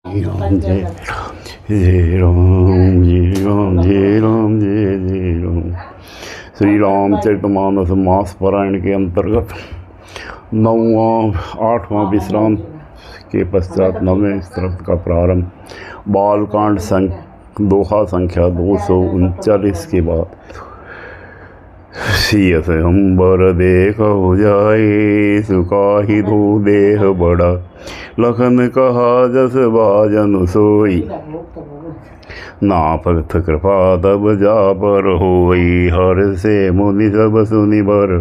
Jai Ram, Jai Jai Ram, Jai Ram, Jai Ram, Jai Jai Ram। Shri Ramcharitmanas मास पारायण के अंतर्गत आठवां विश्राम के पश्चात नवें स्त्रप्त का प्रारंभ। बालकांड दोहा संख्या 239 के बाद। सियस अंबर देख हो जाए सुकाहि धो देह बड़ा, लखन कहा जस बाजन सोई, नापथ कृपा तब जा पर होई। हर से मुनि सब सुनि बर,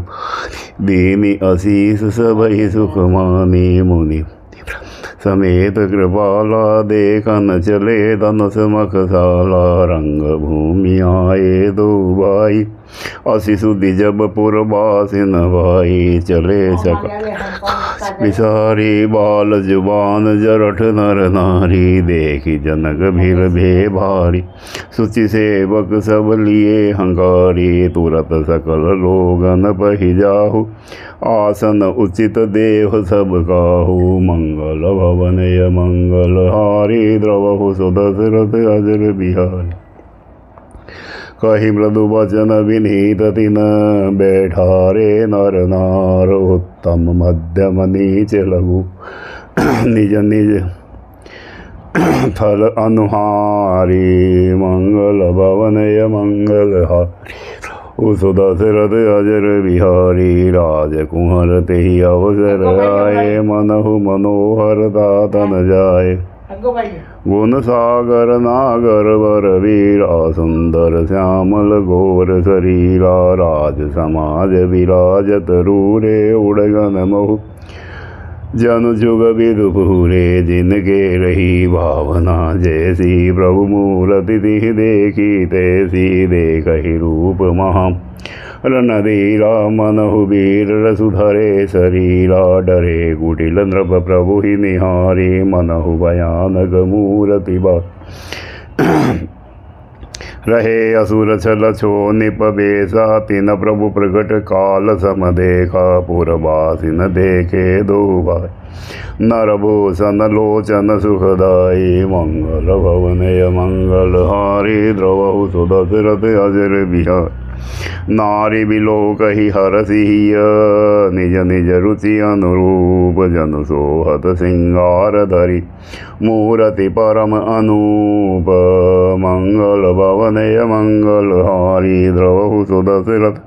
दीनी असीस सबहि सुख मानी। मुनि समेत कृपाला देखन चले, धन समख साला रंग भूमि आए दो भाई। असी सुधि जब पुरबासिन भाई, चले सका विसारी। बाल जुबान जरठ नर नारी, देखी जनक भीर भे भारी। सुचि सेवक सब लिए हंकारी, तुरत सकल लोगन पहि जाहु। आसन उचित देव सब काहू, मंगल भवन य मंगल हारी। द्रवहु सुदशरथ अजर बिहारी, कही मृदु वचन विनीत तिन बैठारे। नर नार उत्तम मध्यम नीच लघु, निज निज थल अनुहारी। मंगल भवन य मंगल हारी, सुदशरथ अजर बिहारी। राजकुंवर तेहि अवसर आए, मनहु मनोहर दातन जाए। गुण सागर नागर वर वीरा, सुंदर श्यामल घोर शरीरा। राज समाज विराजत रूरे, उड़गन महु जन जुग विदु पूरे। जिनके रही भावना जैसी, प्रभु मूरति तिहि देखी तैसी। देखहि रूप महा रणधीरा, मनहु वीर रसुधरे शरीरा। डरे कुटिल नृप प्रभु ही निहारी, मनहु भयानक मूरति बा। रहे असुर छल छो निप बेसा, तिन प्रभु प्रगट काल सम देखा। पुरबासिन देखे दो भाई, नरभूषण लोचन सुखदाई। मंगल भवन य मंगल हारी, द्रवहु सुदशरथ अजर बिहारी। नारी बिलोकहि हरसिय, निज निज रुचि अनुरूप। जन सोहत सिंगार धरि, मूरति परम अनूप। मंगल भवन य मंगल हारी, द्रवहु सुदशरथ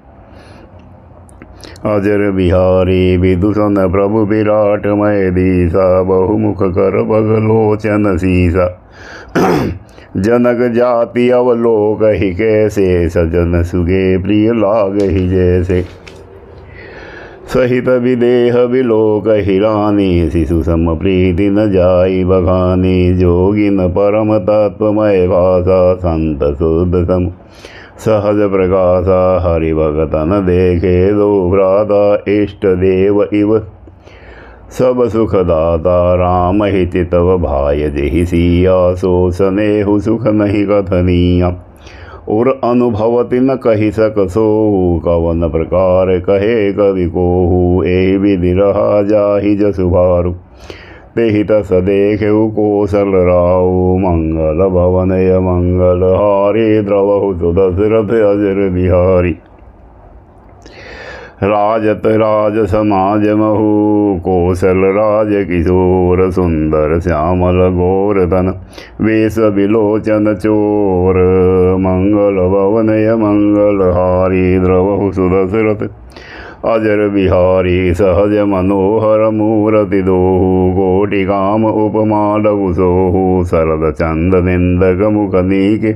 अजर बिहारी। विदूषण प्रभु विराटमय दीसा, बहुमुख कर बगलोचन सीसा। जनक जाति अवलोकहि कैसे, सजन सुगे प्रिय लागहि जैसे। सहित विदेह विलोकहि रानी, शिशु सम प्रीति न जाई बखानी। जोगिन परम तत्वमय भाषा, संत शुद्ध सम सहज प्रकाशा। हरि भगतन देखे दो भ्राता, इष्ट देव इव सब सुखदाता। राम ही चितव भाय जेहि सिया, सो स्नेहु सुख नहीं कथनीया। और अनुभवति न कहि सक सोहु, कवन प्रकार कहे कवि कोहु। एहि विधि रहा जाहि जसु भारु, तेहि तस देखेउ कौशल राउ। मंगल भवन य मंगल हारी, द्रवहु सुदशरथ अजर बिहारी। राजत राज समाज महु, कौशल राज किशोर। सुंदर श्यामल गौर तन, वेश विलोचन चोर। मंगल भवन य मंगल हारी, द्रवहु सुदशरथ अजर बिहारी। सहज मनोहर मूरति दोहु, कोटि काम उपमा लघु सोहु। शरद चंद निंदक मुख नीके,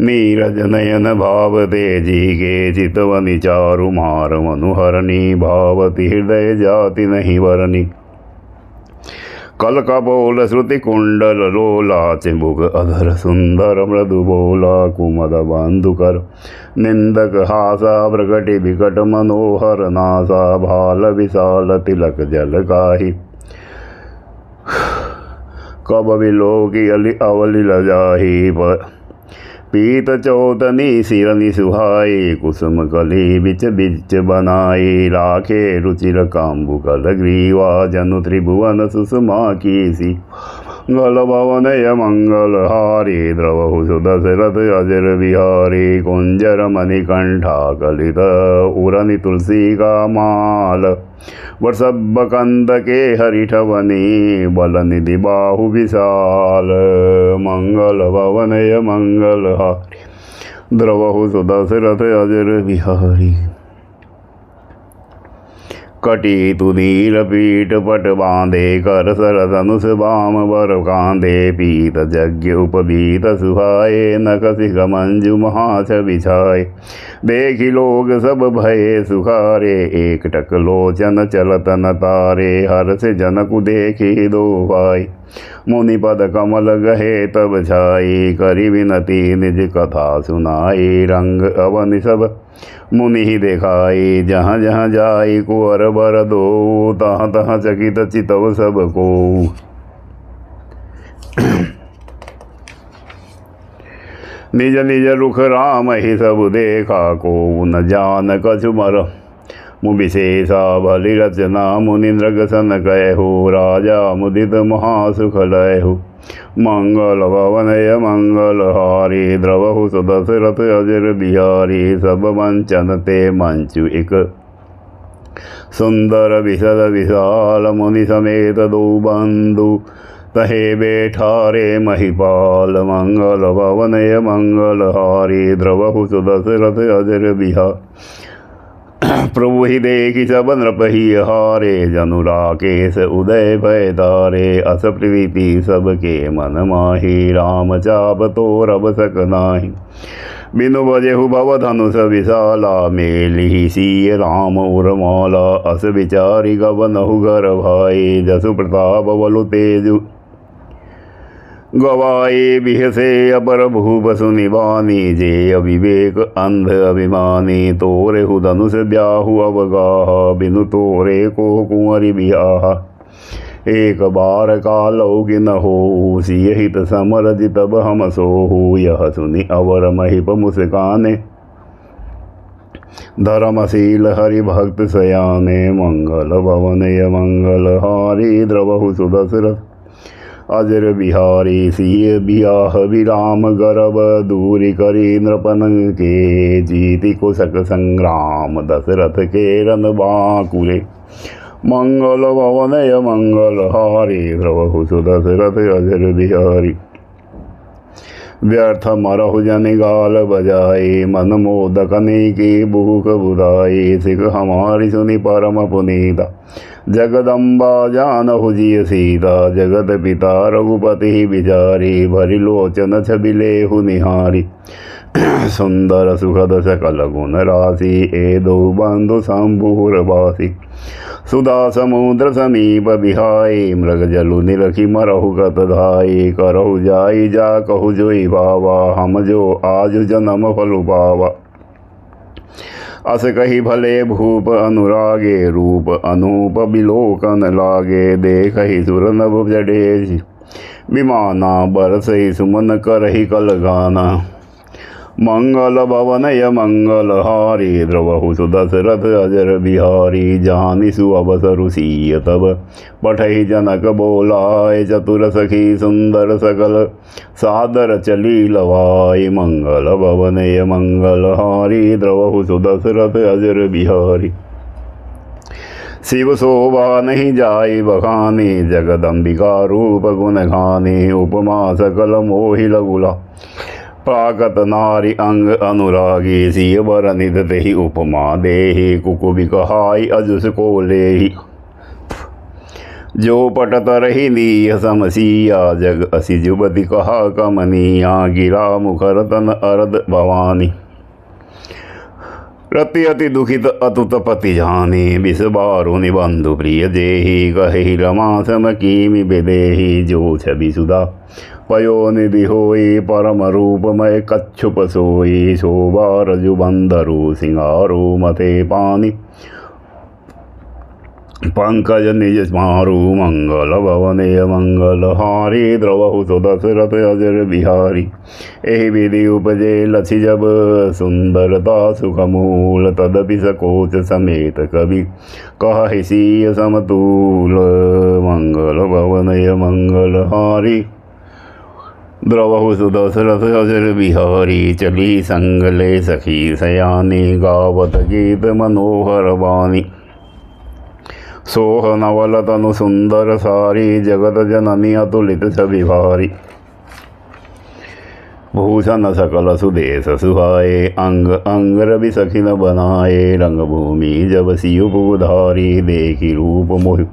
नीरज नयन भाव तेजी के। चितवनि चारु मार मनुहरणी, भावति हृदय जाति नहीं वरनी। कल कपोल श्रुति कुंडल लोला, चिबुक अधर सुंदर मृदु बोला। कुमद बंधु कर निंदक हासा, प्रकटि विकट मनोहर नासा। भाल विशाल तिलक जल काही, कब विलोकी अली अवली लजाही। पीत चौतनी सिरनि सुहाई, कुसुम कली बिच बिच बनाई। राखे रुचिर काम्बु कल ग्रीवा, जनु त्रिभुवन सुषमा कीसी। भवनय मंगल हारी द्रवहु सुदशरथ अजर बिहारी कुंजर मणिकंठा कलित उरनि तुलसी का माल वर्षभ कंद के हरिठवनी बल निधि बाहु विशाल मंगल भवनय मंगल हारी द्रवहु सुदशरथ अजर बिहारी कटी तुनील पीठ पट बांधे कर सर धनुष बाम बर कांधे पीत यज्ञ उपबीत सुहाए नकसिक मंजु महाछ बिछाए देखी लोग सब भये सुखारे एक टक लोचन चलत न तारे हर से जनकु देखी दो भाई मुनि पद कमल गहे तब छाई करी विनती निज कथा सुनाई रंग अवनि सब मुनि ही देखाई जहाँ जहाँ जाई कुंवर बर दो तहाँ तहाँ चकित चितव सब को निज निज रुख राम ही सब देखा को न जान कछु मर मुविशेषा भली रचना मुनि नृगसन कहु राजा मुदित महासुख लयहु मंगल भवनय मंगल हारी द्रवहु सुदशरथ अजर बिहारी सब मंचन ते मंचु एक सुंदर विशद विशाल मुनि समेत दो बंधु तहे बैठारे महिपाल मंगल भवनय मंगल हारी द्रवहु सुदशरथ अजर बिहारी प्रभु ही देखी सब नृप ही हारे जनु राकेश उदय भय तारे अस प्रीति सबके मन माही राम चाप तो रब सक नाही बिनु बजेहु भव धनुष विशाला मेली सीय राम उर्माला अस विचारी गवनहु घर भाई जसु प्रताप बलु तेजु गवाए बिहसे अपर भूप सुनिबानी जे अविवेक अंध अभिमानी तोरे हु धनुष ब्याहु अवगाह बिनु तोरे को कुंवरी बियाह एक बार कालो कि न हो सिय हित समर जितब हम सोहु यह सुनि अवर महिप मुस्काने धर्मशील हरि भक्त सयाने मंगल भवनय मंगल हारी द्रवहु सुदशरथ अजर बिहारी सिय बियाह विराम गर्भ दूरी करी नृपन के जीति कुशक संग्राम दशरथ के रन बाकुले मंगल भवनय मंगल हारी द्रवहु सुदशरथ अजर बिहारी व्यर्थ मरहु जन गाल बजाई मन मोदक की भूख बुधाई सिख हमारी सुनि परम पुनीता जगदम्बा जानहु जिय सीता जगत पिता रघुपति बिचारी भरी लोचन छबिलेहु निहारी सुंदर सुखद सकल गुण राशि ए दो बंधु शंभुर बासी सुधा समुद्र समीप बिहाई मृग जलु निरखी मरहु गत धाई करहु जाई जा कहु जोई बाबा हम जो आज जन्म फलु पावा अस कही भले भूप अनुरागे रूप अनूप बिलोकन लागे देख ही सुर नभ जडेश विमाना बरस ही सुमन करही कल गाना मंगल भवनय मंगल हारी द्रवहु सुदशरथ अजर बिहारी जानि सुअवसरु सीय तब पठहि जनक बोलाय चतुर सखी सुंदर सकल सादर चली लवाय मंगल भवनय मंगल हारी द्रवहु सुदशरथ अजर बिहारी शिव शोभा नहीं जाई बखानी जगदम्बिका रूप गुण खानी उपमा सकल मोहि लगुला प्राकत नारी अंग अनुरागी सिय बर निधते ही उपमा देहि कुकुबि कहाई अजुस को लेहि जो पटत रही नीय समसिया जग असि जुबति कहा कमनिया गिरा मुखर तन अरद भवानी रति अति दुखित अतुत पति जानी बिस बारु निबंधु प्रिय जेहि कहि रमा सम कीमि बेदेहि जो छवि सुधा पयो निधि होई परम रूपमय कच्छुप सोई शोभा रजु बंदरु सिंगारो मते पानी पंकज निज मारु मंगल भवनय मंगल हारी द्रवहु सो दशरथ अजर बिहारी। एहि विधि उपजे लछि जब सुंदरता सुखमूल तदपि सकोच समेत कवि कहहि सिय समतूल। मंगल भवनय मंगल हारी द्रवहु सो दशरथ अजर बिहारी। चली संगले सखी सयानी गावत गीत मनोहर वाणी। सोह नवल तनु सुंदर सारी जगत जननी अतुलित छवि भारी। भूषण सकल सुदेश सुहाए अंग अंग रवि सखिन बनाए। रंगभूमि जब सियुधारी देखी रूप मोहि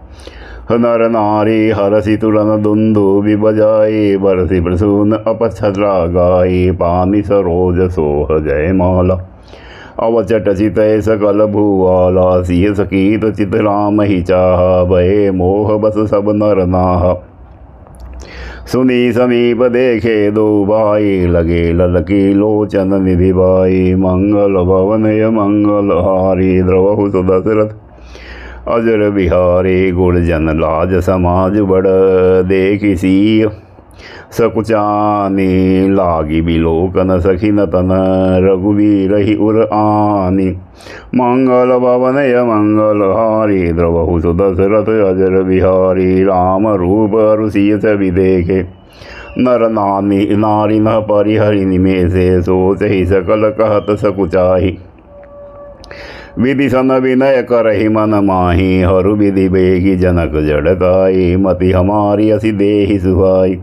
नर नारी। हरसि तुरन दुंदुभि बजाए बरसि प्रसून अपछत्रा गाए। पानी सरोज सोह जय माला अवचट चित सकल भुवाला। सिय सकीत चित राम ही चाह भय मोह बस सब नर नाह। सुनी समीप देखे दो भाई लगे ललकी लोचन निधि भाई। मंगल भवनय मंगल हारी द्रवहु सो दशरथ अजर बिहारी। गुणजन लाज समाज बड़ देखि सिय सकुचानी। लागी बिलोकन सखिन तन रघुवीर ही उर आनी। मंगल भवनय मंगल हारी द्रवहु सो दशरथ अजर बिहारी। राम रूप रुसिय छवि देखे नर नारी न परिहरि निमेषे। सोच ही सकल कहत सकुचाही विधि सन विनय करहि मन माही। हरु विधि बेगी जनक जड़काई मति हमारी असि देहि सुहाई।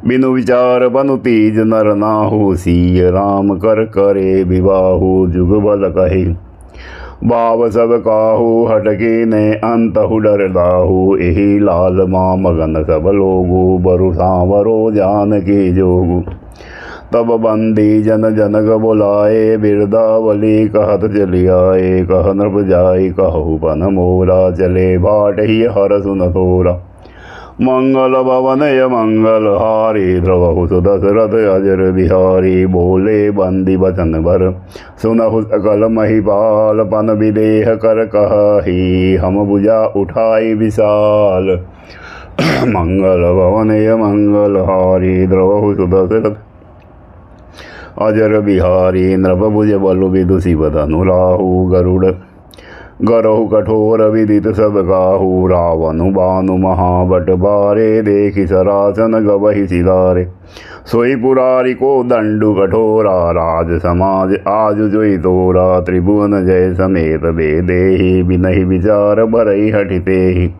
बिनु विचार बनु तीज नर नाहु सिय राम कर करे विवाहु। जुग बल कही बाव सब काहू हटके ने अंतहु डर दाहू। एहि लाल माँ मगन सब लोगु बरु सांवरो जान के जोगु। तब बंदी जन जनक बुलाए बिरदावली कहत चली आए। कह नृप जाई कहु पन मोरा चले बाट ही हर सुन थोरा। मंगल भवनय मंगल हारी द्रवहु सो दशरथ अजर बिहारी। बोले बंदी बचन भर सुनहु सकल महिपाल। पन विदेह कर कही हम भुजा उठाई विशाल। मंगल भवनय मंगल हारी द्रवहु सो दशरथ अजर बिहारी। नृप भुज बलु विदुषि बदनु राहु गरुड़ गरहु कठोर विदित सब काहू। रावनु बानु महाबट बारे देखि सरासन गवहि सिधारे। सोई पुरारी को दंडु कठोरा राज समाज आज जोई तोरा। त्रिभुवन जय समेत बेदेहि बिनहि विचार भरहि हठितेहि।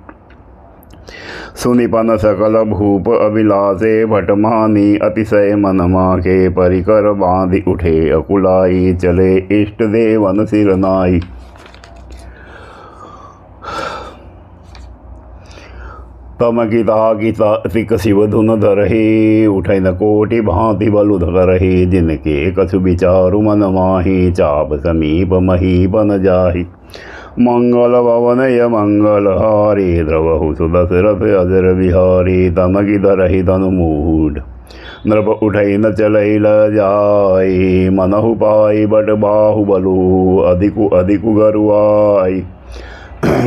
सुनिपन सकल भूप अभिलाषे भटमानी अतिशय मन माखे। परिकर बांधि उठे अकुलाई चले इष्ट देवन सिर नाई। तम गीता तिक शिव धुन धरहि उठैन कोटि भांति बलु धरहि। जिनके कछु विचारु मन माही चाप समीप महीपन जाहि। मंगल भवनय मंगल हारी द्रवहु सो दशरथ अजर बिहारी। तम गिधरहि तनु मूढ़ नृप उठै न चलै ल जाई। मनहु पाई बट बाहु बलु अधिकु अधिकु गरुआई।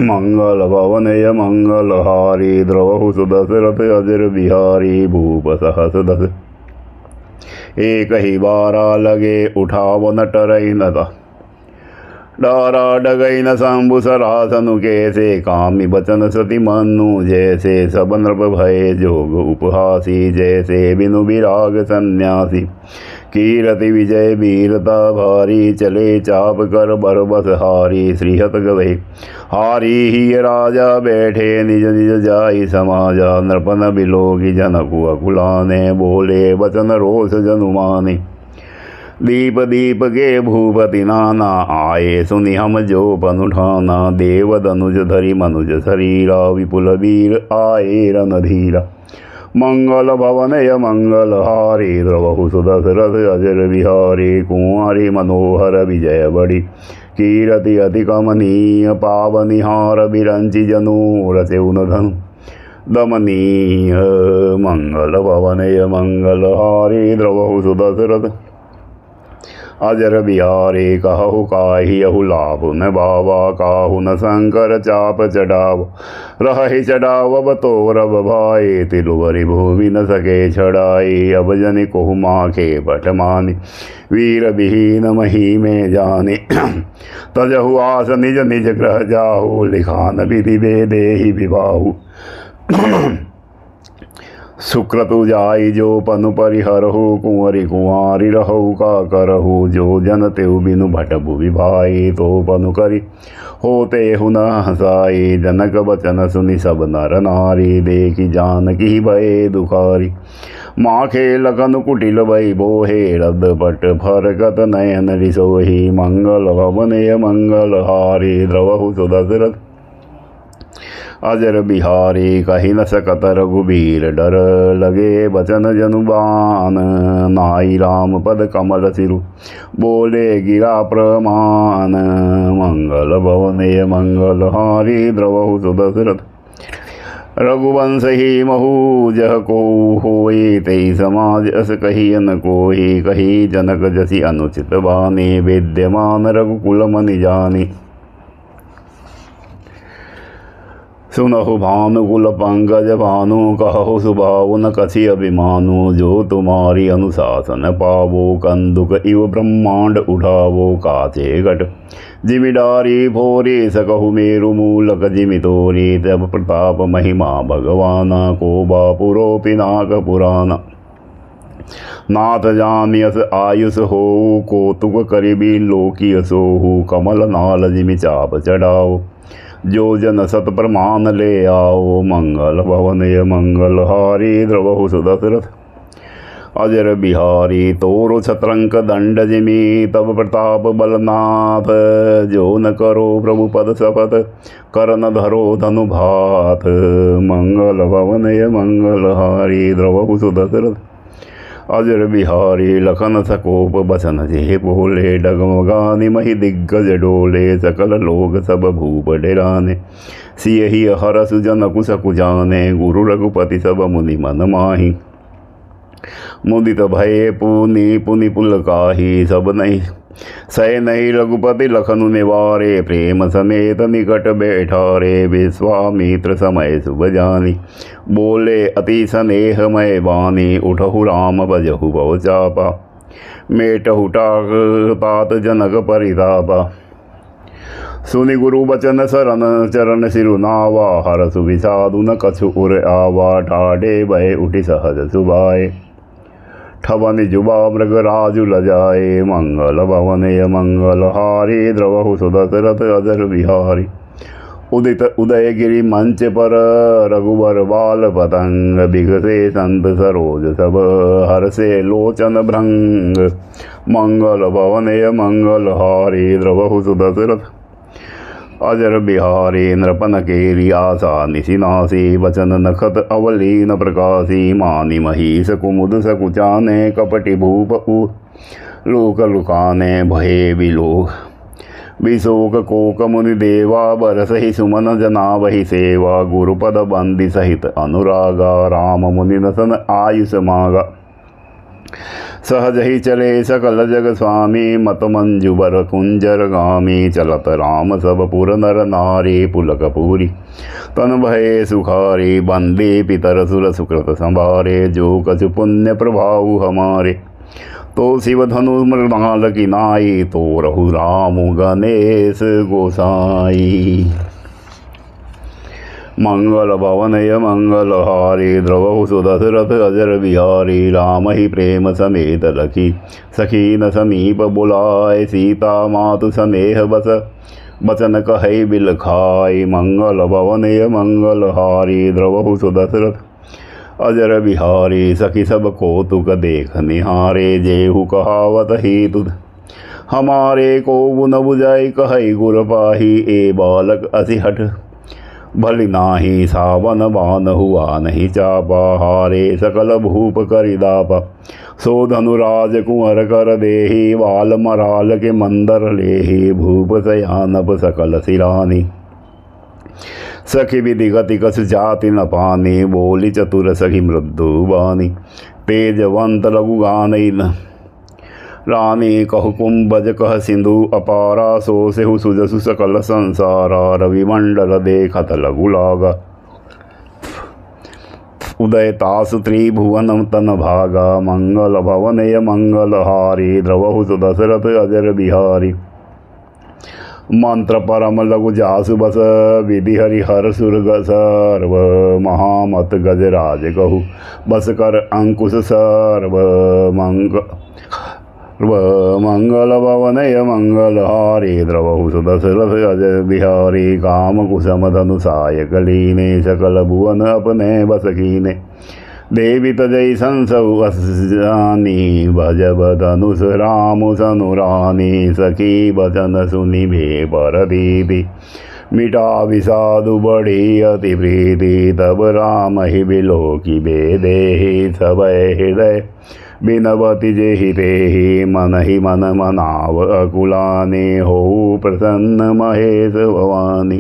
मंगल भवनय मंगल हारी द्रवहु सो दशरथ अजर बिहारी। भूप सहस दस एक ही बारा लगे उठाव न टरै न डारा डगई न शंभु सरासनु कैसे। कामी बचन सती मनु जैसे सब नृप भय जोग उपहासी। जैसे बिनु विराग सन्यासी कीरति विजय वीरता भारी। चले चाप कर बरबस हारी श्रीहत गवे हारी ही राजा बैठे निज निज जाई समाजा। नृपन बिलोकी जनकु अकुलाने बोले वचन रोष जनुमाने। दीप दीप के भूपति नाना आए सुनि हम जो पनुठाना। देव धनुज धरि मनुज शरीरा विपुल वीर आए रणधीरा। मंगल भवनय मंगल हारी द्रवहु सो दशरथ अजर बिहारी। कुंवारी मनोहर विजय बड़ी कीरति अति कमनीय। पावनिहार बिरंचि जनु रसेउन धनु दमनीय। मंगल भवनय मंगल हारी द्रवहु सो दशरथ अजर बिहारी कहु काही अहु लाभ न बाबा काहू न शंकर चाप चढ़ाव रही चढ़ाव अब तो रब भाई तिलुवरी भूमि न सके छड़ाई अब जन कोहु माखे बट मानी वीर विहीन मही में जानी तजहु आस निज निज ग्रह जाहु लिखान विधि वेदे ही विवाहु सुक्रतु जाई जो पनु परिहरहु कुंवरी कुंवारी रहु का करहु जो जन तेउ बिनु भटबु विभाई तो पनु करी होते हुन हसाई जनक बचन सुनि सब नर नारी देखी जानकी भय दुखारी माखे लगन कुटिल भई बोहे रद पट फरकत नयन रिसोही मंगल भवनय मंगल हारी द्रवहु सुदशरथ अजर बिहारी कही न सकत रघुबीर डर लगे बचन जनुबान नाई राम पद कमल सिरु बोले गिरा प्रमाण मंगल भवने मंगल हारी द्रवहु सुदशरथ रघुवंश ही महू जह को होई तेई समाज अस कही न कोई कही जनक जसी अनुचित बानी विद्यमान रघुकुल मनि जानी सुनहु भानुकुल पंकज भानु कहु सुभाव न कछि अभिमानु जो तुम्हारी अनुशासन पावो कंदुक इव ब्रह्मांड उठावो काचे घट जिमिडारी भोरे सकहु मेरु मूलक जिमि तोरी तब प्रताप महिमा भगवाना को बापुरो पिनाक पुराना नाथ जामियस आयुष हो कौतुक करिबी लोकिय सोहु कमल नाल जिमि चाप चढ़ाओ जो जन सत प्रमाण ले आओ मंगल भवनय मंगल हारी द्रवहु सुदशरथ अजर बिहारी तोरो छत्रंक दंड जिमि तब प्रताप बलनाथ जो न करो प्रभु पद शपथ कर न धरो धनु भात मंगल भवनय मंगल हारी द्रवहु सुदशरथ अजर बिहारी लखन सकोप बसन जे बोले डगमगानी मही दिग्गज डोले सकल लोग सब भूप डेराने सियहि हरस जन कुश कुजाने गुरु रघुपति सब मुनि मन माही मुदित भये पुनि पुनि पुल काही सब नहीं सह नहीं रघुपति लखनु निवारे प्रेम समेत निकट बैठारे विश्वामित्र समय शुभ जानी बोले अति स्नेहमय बानी उठहु राम बजहु बहु चापा मेटहु टाक तात जनक परितापा सुनि गुरु बचन शरण चरण सिरुनावा हरसु विषादु न कछु उर आवा ठाडे भय उठि सहज सुभाए ठवन जुबा मृग राजु लजाए मंगल भवनय मंगल हारी द्रवहु सुदशरथ अजर बिहारी उदित उदयगिरि मंच पर रघुवर बाल पतंग बिघसे संत सरोज सब हर्षे लोचन भृंग मंगल भवनय मंगल हारी द्रवहु सुदशरथ अजर बिहारी नृपन केरी आशा निशिनासी वचन नखत अवलीन प्रकाशी मानी महिष कुमुद सकुचाने कपटि भूप लोक लुकाने भये विलोक विशोक कोक मुनि देवा बरसहि सुमन जना वही सेवा गुरुपद बंदी सहित अनुरागा राम मुनि नसन आयुष मागा सहज ही चले सकल जग स्वामी मत मंजुबर कुंजर गामी चलत राम सब पुर नर नारी पुलक पूरी तन भय सुखारी बंदे पितर सुर सुकृत संभारे जो कछु पुण्य प्रभाव हमारे तो शिव धनु मृणाल की नाई तो रहु राम गणेश गोसाई मंगल भवनय मंगल हारी द्रवहु सुदशरथ अजर बिहारी राम ही प्रेम समेत लखी सखी न समीप बुलाए सीता मातु स्नेह बस बचन कहे बिल खाई मंगल भवनय मंगल हारी द्रवहु सुदशरथ अजर बिहारी सखी सब कौतुक देख निहारे जेहु कहावत ही तुद हमारे को न बुझाई कहे गुर पाही ए बालक असि हठ भली नाही सावन बान हुआ नहीं चापा हारे सकल भूप करिदापा सो धनुराज कुंवर कर देही वाल मराल के मंदर लेही भूप सयानप सकल सिरानी सखी विधि गति कस जाति न पानी बोली चतुर सखी मृदु बानी तेजवंत लघु गान रानी कहु कुंभज कह सिंधु अपारा, सो सेहु सुजसु सकल संसारा, रविमंडल देखत लघु लागा, उदय तासु त्रिभुवन तन भागा, मंगल भवनय मंगल हारी, द्रवहु दशरथ अजर बिहारी, मंत्र परम लघु जासु बस, विधि हरिहर सुरग सर्व, महामत गजराज कहु बस कर अंकुश सर्व, मंगल भवनय मंगल हारी, द्रवहु दशरथ अजर बिहारी, काम कुसम धनु सायक लीने, सकल भुवन अपने बस कीने, देवी तजय संसौ असजानी, भजब धनुष राम सनुरानी, सखी बचन सुनि भे पर दीदी, मिटा विषादु बढ़ी अति प्रीति, तब राम ही बिलो की बेदेहि, सब हृदय बिनवति जेहि तेहि, मन ही मन मनाव अकुलानि, हो प्रसन्न महेश भवानी,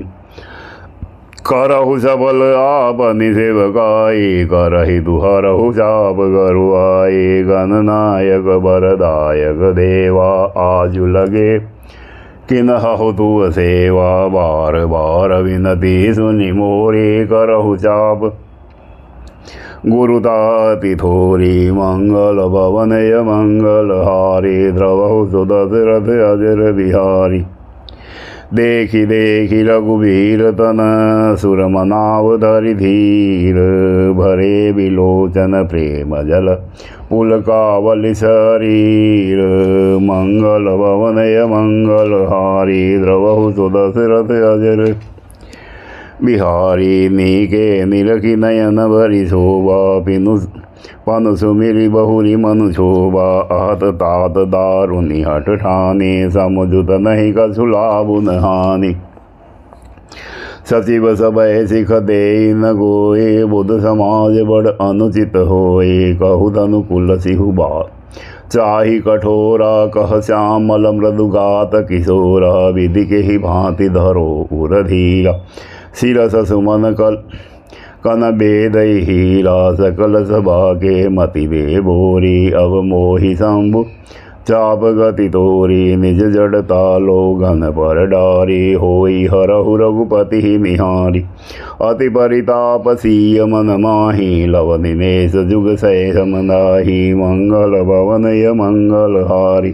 करहु सबल आपनि सेवकाई, करहि दुहरहु चाप गरुआई, गणनायक बरदायक देवा, आजु लगे किन्हु तु सेवा, बार बार विनती सुनि मोरी, करहु चाप गुरुताति थोरी, मंगल भवनय मंगल हारी, द्रवहु दशरथ अजर बिहारी, देखी देखी रघुवीर तन, सुर मनाव धरि धीर, भरे विलोचन प्रेम जल, पुलकावलि शरीर, मंगल भवनय मंगल हारी, द्रवहु दशरथ अजर बिहारी, नीके निरखी नयन भरि शोभा, पनु सुमिरि बहुरी मनु शोभा, आहत तात दारुनि हठ ठानी, समुझुत नहीं कछु लाभु न हानि, सचिव सबय सिख दे न गोए, बुध समाज बड़ अनुचित होए, कहु धनु कुल सिहु बात, चाहि कठोरा, कह श्यामल मृदुगात किशोरा, विधि के ही भांति धरो उर धीरा, शिरस सुमन कन बेद हीरा, सकल सभा के मति वे बोरी, अब मोहि शंभु चाप गति तोरी, निज जड़ता लो घन पर डारी, होई हरहु रघुपति निहारी, अति परिताप सीय मन माही, लव निमेष जुग सह समनाही, मंगल भवनय मंगल हारी,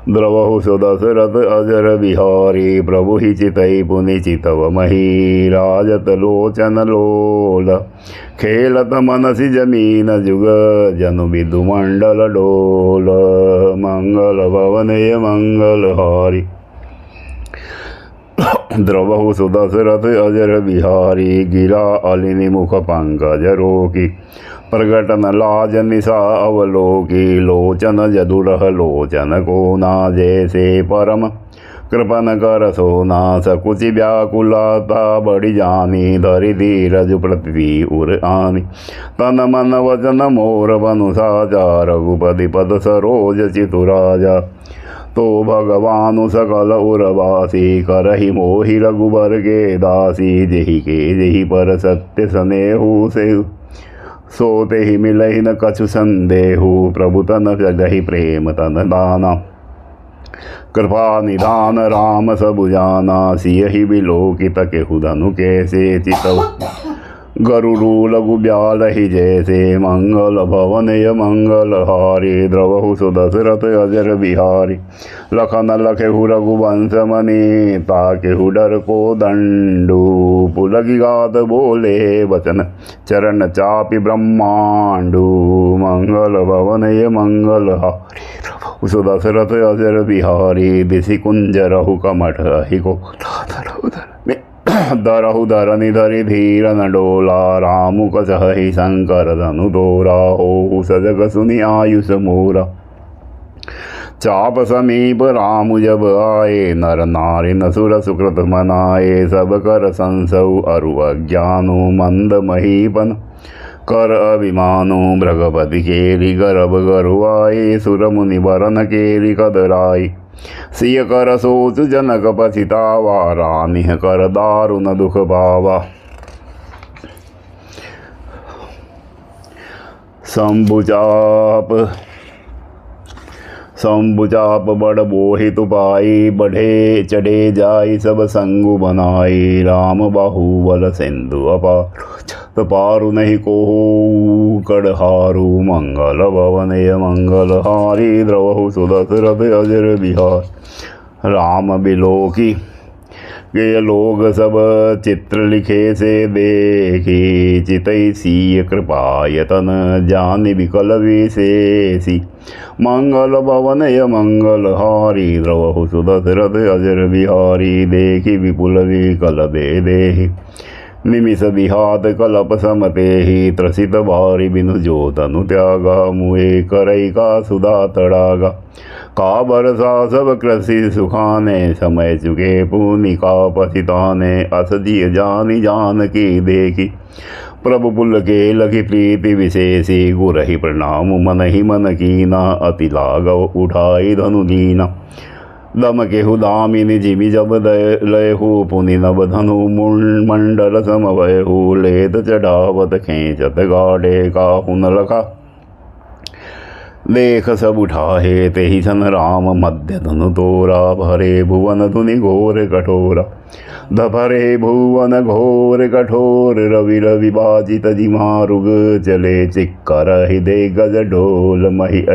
द्रवहु दशरथ अजर बिहारी, प्रभु ही चितई पुनि चितव मही, राजत लोचन लोल, खेलत मनसि जमीन जुग, जनु विदु मंडल डोल, मंगल भवनय मंगल हारी, द्रवहु दशरथ अजर बिहारी, गिरा अलिनि मुख पंकज रोकी, प्रगट न लाज निशा अवलोकी, लोचन जदुरह लोचन को ना, जैसे परम कृपन कर सोना, सकुचि व्याकुलता बड़ी जानी, धरि धीरज पृथ्वी उर आनी, तन मन वचन मोर बनु साजा, रघुपति पद सरोज चितुराजा, तो भगवानु सकल उरवासी, करहि मोहि रघुबर के दासी, जेहि के जेहि पर सत्य स्नेहु से, सोते ही मिलहि न कछु संदेहु, प्रभु तन जगहि प्रेम तन दाना, कृपा निधान राम सबु जाना, सियहि बिलोकित केहु धनु कैसे, चितव गरुड़ु लघु ब्यालहि जैसे, मंगल भवनय मंगल हारी, द्रवहु दशरथ अजर बिहारी, लखन लखेहु रघुवंश मनि, ताकेहु डर को दंडु, पुलगी गात बोले वचन, चरण चापि ब्रह्मांडु, मंगल भवनय मंगल हारी, दशरथ अजर बिहारी, दिशि कुंजरहु कमठ हिको, दरहु धरनि धरि धीर न डोला, रामु कसहि शंकर धनु दोरा, हो सजग सुनि आयुष मोरा, चाप समीप राम जब आए, नर नारी नसुर सुकृत मनाए, सब कर संसौ अरु अज्ञानु, मंद महीपन कर अभिमानु, भृगपति केरि गर्भ गरुआए, सुर मुनि बरन केरि कदराई, सिय कर सोच जनक पछितावा, रानी कर दारुन दुख पावा, शंभु चाप शंभु चाप बड़ बोहित पाई, बढ़े चढ़े जाई सब संगु बनाई। राम बाहुबल सिंधु अपार, पारु नहीं को कड़हारु। मंगल भवनय मंगल हारी, द्रवहु सुदशरथ अजर बिहार। राम बिलोकी के लोग सब चित्र लिखे से देखी, चितई सीय कृपा यतन जानि विकल विशेषी। मंगल भवनय मंगल हारी, द्रवहु सुदशरथ अजर बिहारी। देखी विपुल विकल बेदेहि, निमिष विहात कलप समतेहि। त्रसित भारी बिनु जो तनु त्यागा, मुए करई का सुधा तड़ागा। का बरसा सब कृषि सुखाने, समय चुके पुनि का पतिताने। अस जिय जानी जानकी देखी, प्रभु पुल के लखी प्रीति विशेषी। गुरहि प्रणाम मन ही मन कीना, अति लागव उठाई धनु दीना। दम केहु दामिनी जिमि जब लयहु, पुनि नव धनु मंडल समवयहु। लेत चढ़ावत खेचत गाढ़े, काहु न लखा देख सब उठाहे। तेहि सन राम मध्य धनु तोरा, भरे भुवन धुनि घोर कठोरा। धभरे भुवन घोर कठोर, रवि रवि बाजित जिमारुग। चले चिक्कर हृदय गज ढोल, मही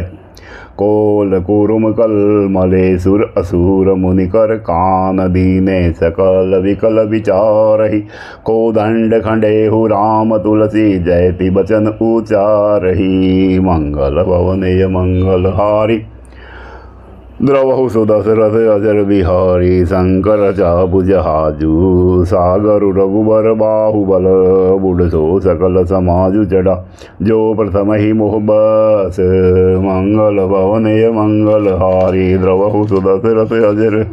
कोल कुरुम कल मले। सुर असुर मुनिकर कान दीने, सकल विकल विचारहि। को दंड खंडेहु राम तुलसी, जयति बचन उचारहि। मंगल भवनय मंगल हारी, द्रवहु सुदशरथ अजर बिहारी। शंकर चापु जहाजु, सागर रघुबर बाहुबल। बुढ़ सो सकल समाजु चढ़ा, जो प्रथम ही मोह बस। मंगल भवनय मंगल हारी, द्रवहु सुदशरथ अजर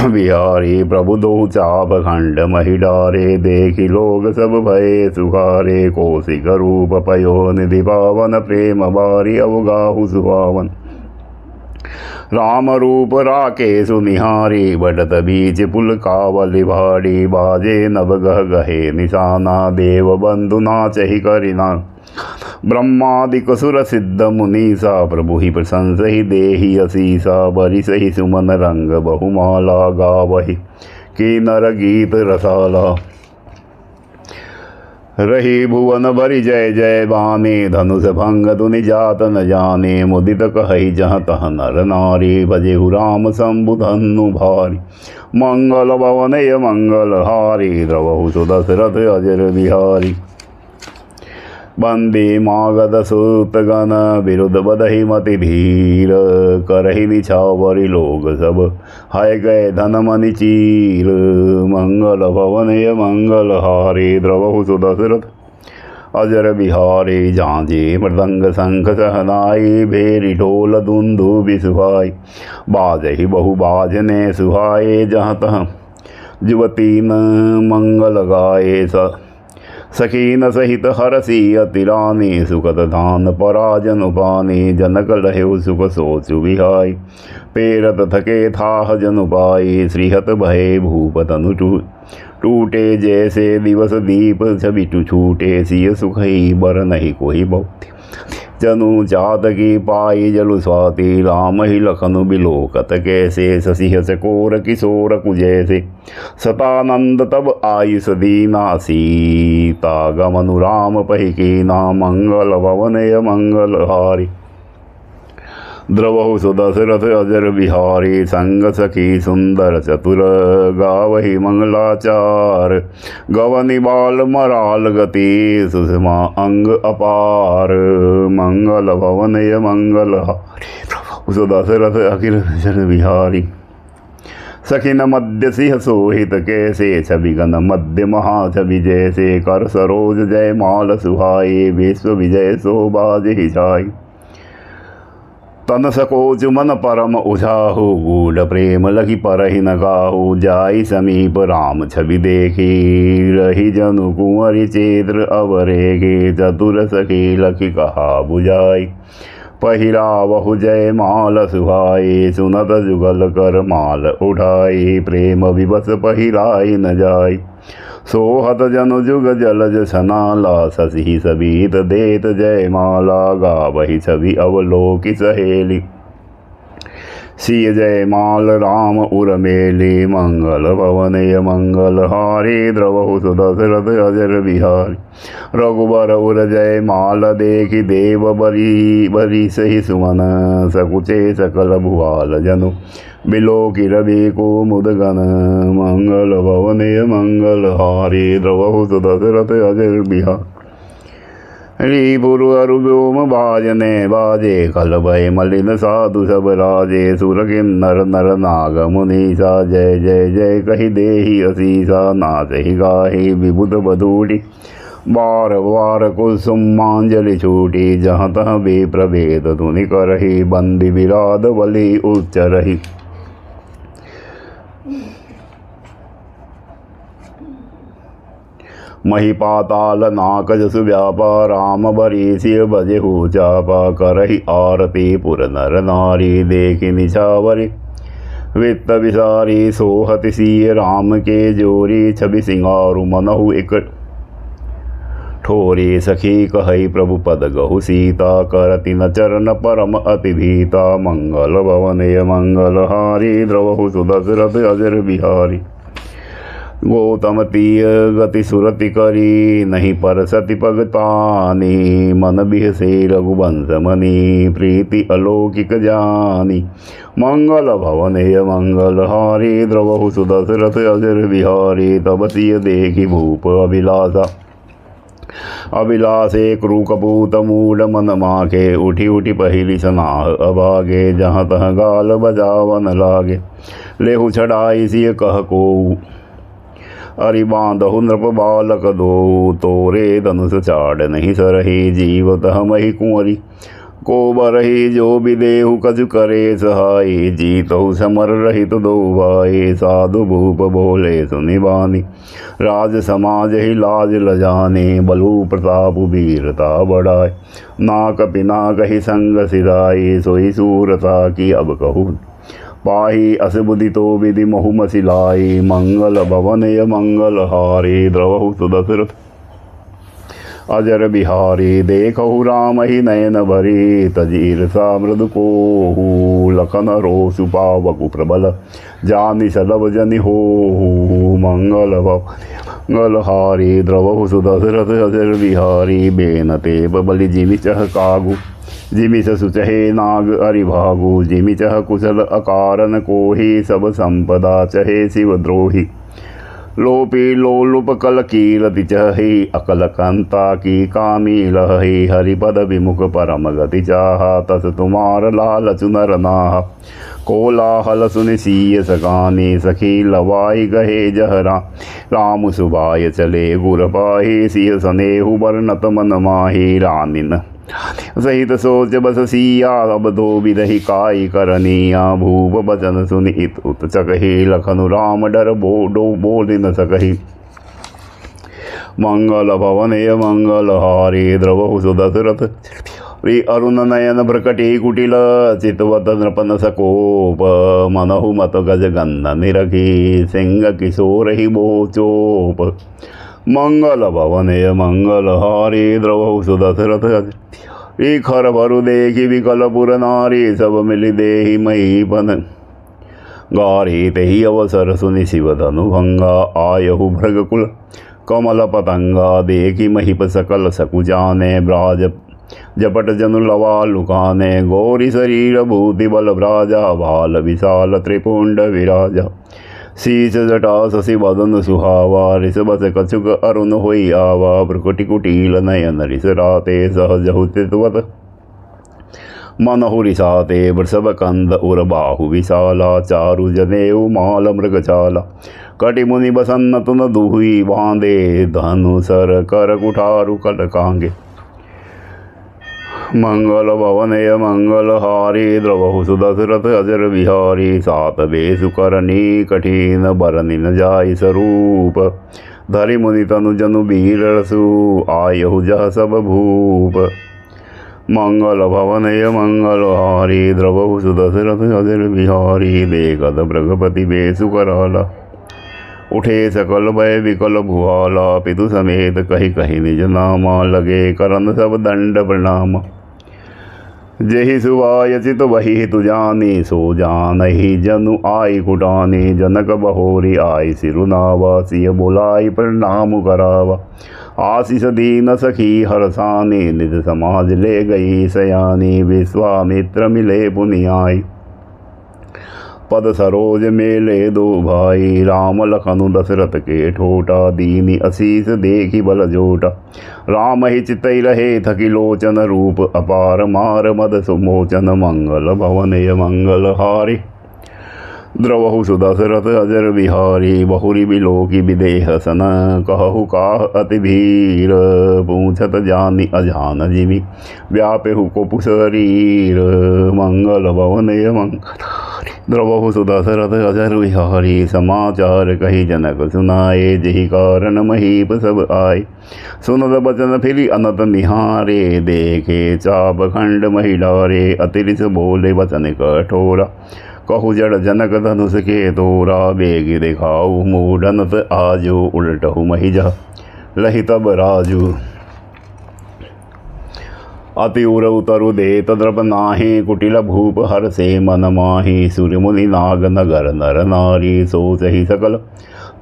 बिहारी। प्रभु दो चाप खंड मही डारे, देखी लोग सब भये सुखारे। कौशिक रूप पयो निधि पावन, प्रेम बारी अवगाहु सुहावन। राम रूप राके सुनिहारी, बढ़त बीच पुल कावली भाड़ी। बाजे नभ गह गहे निशाना, देव बंधु नाचहि करिना। ब्रह्मादिक सुर सिद्ध मुनीसा, प्रभु ही प्रशंसहि देहि असीसा। बरिसहि सुमन रंग बहुमाला, गावहि किन्नर गीत रसाला। रही भुवन भरि जय जय बानी, धनुष भंग धुनि जात न जाने। मुदित कहहि जहाँ तह नर नारी, भजेहु राम शंभु धनु भारी। मंगल भवनय मंगल हारी, द्रवहु सुदशरथ अजर बिहारी। बंदी मागध सुतगण, विरुद्ध बदहि मति धीर। करहि निछावरि लोग सब, हाय गए धन मनि चीर। मंगल भवनय मंगल हारी, द्रवहु सुदशरथ अजर बिहारी। झांझे मृदंग शंख सहनाई, भेरी ढोल दुंदुभि सुहाई। बाजहि बहु बाजने सुहाए, जहाँ तहाँ जुवती न मंगल गाए। सखीन सहित हरसी अतिरानी, सुखद धान पराजन पानी। जनक लहेउ सुख सोचु विहाई, पेरत थके थाह जनु पाई। श्रीहत भये भूप तनु टूटे, जैसे दिवस दीप छवि छूटे। सिय सुखई बर नहीं कोई बहुत, जनु चातकी पाई जलु स्वाति। राम ही लखनु बिलोकत कैसे, ससिह चकोर किशोर कुजैसे। सतानंद तब आयुष दीना, सीता गमनु राम पहि कीना। मंगल भवनय मंगल हारी, द्रवहु सुदशरथ अजर बिहारी। संग सखी सुंदर चतुर, गावहि मंगलाचार। गवनि बाल मराल गति, सुषमा अंग अपार। मंगल भवनय मंगल हारी, प्रभु सुदशरथ अजर बिहारी। सखिन मध्य सिंह सोहित कैसे, छवि गण मध्य महाछवि जैसे। कर सरोज जय माल सुहाए, विश्व विजय सो बाजहि जाय। तन सकोच मन परम उझाहु, गूढ़ प्रेम लखि परहि न गाहु। जाई समीप राम छवि देखी, रही जनु कुंवरि चेत्र अवरेगे। चतुर सखी लखि कहा बुझाई, पहिरावहु जय माल सुहाई। सुनत जुगल कर माल उठाई, प्रेम विवश पहिराई न जाई। सोहत जनु जुग जलज सनाला ससी सबीत देत जय माला गावही छवि अवलोकि सहेली सिय जय माल राम उर्मेली मंगल भवनय मंगल हारी द्रवहु सुदशरथ अजर बिहारी रघुबर उर जय माल देखि देव बरी बरी सही सुमन सकुचे सकल भुआल जनु बिलोकि रवि कुमुद गण मंगल भवनय मंगल हारी द्रवहु सुदशरथ अजर बिहारी हरि पुरु अरु व्योम बाजने बाजे कल भय मलिन साधु सब राजे सुर किन्नर नर नाग मुनीसा जय जय जय कहि देहि असीसा नाचहि गाहि विबुध बधूटी बार बार कुसुमांजलि छूटी जहाँ तहाँ भी प्रभेद धुनि करहि बंदी विराध बलि उच्चरहि मही पाताल नाक जसु व्यापा राम बरी सिय बजेहु चापा करहि आरती पुर नर नारी देखि निछावरी वित्त विसारी सोहति सिय राम के जोरी छवि सिंगारु मनहु एक ठोरी सखी कहई प्रभु पद गहु सीता करति न चरण परम अति भीता मंगल भवनय मंगल हारी द्रवहु सुदशरथ अजर बिहारी गौतम तीय गति सुरति करी नहीं पर सति पगतानी मन बिहसे रघुवंश मनी प्रीति अलौकिक जानी मंगल भवनय मंगल हारी द्रवहु सुदशरथ अजर बिहारी तब सिय देखि भूप अभिलाषा अभिलाषे क्रू कपूत मूड मन माखे उठी उठी पहली सनाह अभागे जहाँ तहाँ गाल बजावन लागे लेहु छड़ाई सिय कह को अरि बांधहु नृप बालक दो तोरे धनुष चाड़ नहीं सरही जीवत हमहि कुंवरी को बरही जो विदेहु कछु करे सहाय जीतहु समर रहित दो भाई साधु भूप बोले सुनिबानी राज समाज ही लाज लजाने बलु प्रताप वीरता बढ़ाए नाक पिना कही संग सिराई सोई सूरता की अब कहूँ पाही असबुद्धि तो विधि महु मसिलाई मंगल भवनय मंगल हारी द्रवहु सुदशरथ अजर बिहारी देखहु राम ही नयन भरी तजीर सा मृदु को लखन रोसु पावकु प्रबल जानि सलभ जनि हो मंगल मंगल हारी द्रवहु सुदशरथ अजर बिहारी बेनते बलि जिमि चह कागु जिमि सुचहे नाग अरिभागु जिमि चह कुशल अकारन कोहि सब संपदा चहे शिव द्रोही लोपी लोलुप कल कीरति चहि अकल कंता की कामी लहि हरिपद विमुख परम गति चाहा तस तुम्हार लाल चुनर नाह कोलाहल सुनि सीय सगानी सखी लवाई गहे जहरा राम सुबाय चले गुर पाही सिय सनेहु बरनत मन माही रानिन सहित सोच बस सिया अब दो विदहि काई करनिया भूप बचन सुनि इत उत चकहि लखनु राम डर बोल न सकहि मंगल भवनय मंगल हारी द्रवहु सुदशरथ रि अरुण नयन भ्रकटी कुटिल चितवत नृपन सकोप मनहु मत गज गंध निरखी सिंह किशोर ही बोचोप मंगल भवनय मंगल हारी द्रवहु सुदशरथ खर भरु देखि विकल पुर नारी सब मिलि देहि महीपन गारी तेहि अवसर सुनि शिव धनु भंगा आयहु भृगकुल कमल पतंगा देखि महीप सकल सकु जाने ब्राज जपट जनु लवा लुकाने गौरी शरीर भूति बल भ्राजा भाल विशाल त्रिपुंड विराजा शीश जटा शशि वदन सुहावा ऋषभस कछुक अरुण होई आवा प्रकुटि कुटील नयन ऋष राते सहजहु चितवत मनहु रिसाते वृषभ कंद उर बाहु विशाला चारु जनेऊ माल मृगचाला कटि मुनि बसन्न तुन दुहि बांधे धनु सर कर कुठारु कल कांगे मंगल भवनय मंगल हारी द्रवहु सुदशरथ अजर बिहारी सात बेसु करनी कठिन बरनि न जाय स्वरूप धरि मुनि तनु जनु बीर रसु आयहु जह सब भूप मंगल भवनय मंगल हारी द्रवहु सुदशरथ अजर बिहारी देखत भृगपति बेसु कराला उठे सकल भय विकल भुआला, पितु समेत कही कही निज नामा, लगे करन सब दंड प्रणाम। जेहि सुवाय चित वही तु जानी, सो जानहि जनु आई कुटानी। जनक बहोरी आई सिरुनावा, सिय बोलाई प्रणाम करावा। आशीष दीन सखी हरसानी, निज समाज ले गई सयानी। विश्वामित्र मिले पुनियाई, पद सरोज मेले दो भाई। राम लखनु दशरथ के ठोटा, दीनी असीस देखी बल जोटा। राम ही चितई रहे थकी लोचन, रूप अपार मार मद सुमोचन। मंगल भवनय मंगल हारी, द्रवहु सुदशरथ अजर बिहारी। बहुरी बिलोकी विदेह सन, कहु काह अति धीर। पूछत जानी अजान जिमि, व्यापेहु कोपु शरीर। मंगल भवनय मंगल हारी, द्रवहु सुदशरथ अजर बिहारी। समाचार कही जनक सुनाए, जेहि कारण महीप सब आए। सुनत बचन फिरी अनत निहारे, देखे चाप खंड महिलारे। अतिरिस बोले वचन कठोरा, कहु जड़ जनक धनुष के तोरा। बेग दिखाऊ मूढ़नत आजो, उलटहु महिजा लहि तब राजू। अति उर उतरु दे तद्रप नाहि, कुटिल भूप हर से मन माहि। सूर्य मुनि नाग नगर नर नारी, सोचहि सकल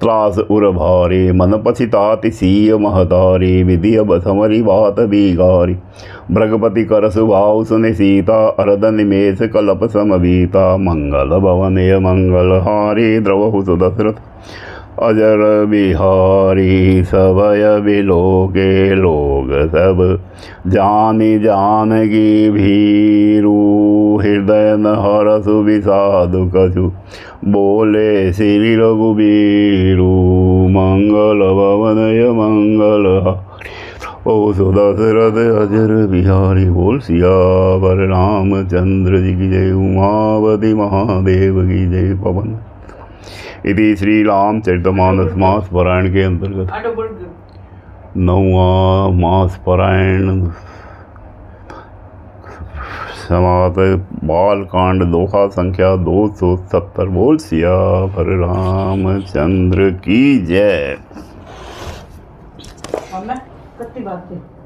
त्रास उर भारी। मन पछिताति सीय महतारी, विधि अब समरी बात बिगारी। भृगपति कर सुभाव सुनि सीता, अरद निमेष कलप समबीता। मंगल भवनय मंगल हारी, द्रवहु सुदशरथ अजर बिहारी। सबय बिलोके लोग सब, जानी जानकी भीरू। हृदय न हरसु विषादु कछु, बोले श्री रघुबीरू। मंगल भवनय मंगल हारी, ओ सुदशरथ अजर बिहारी। बोल सियावर रामचंद्र जी की जय, उमावती महादेव की जय। पवन इति श्री रामचरितमानस मास पारायण के अंतर्गत 9वां मास पारायण समाप्त। बाल कांड दोहा संख्या 270। बोल सियावर रामचंद्र की जय। कितनी बात है।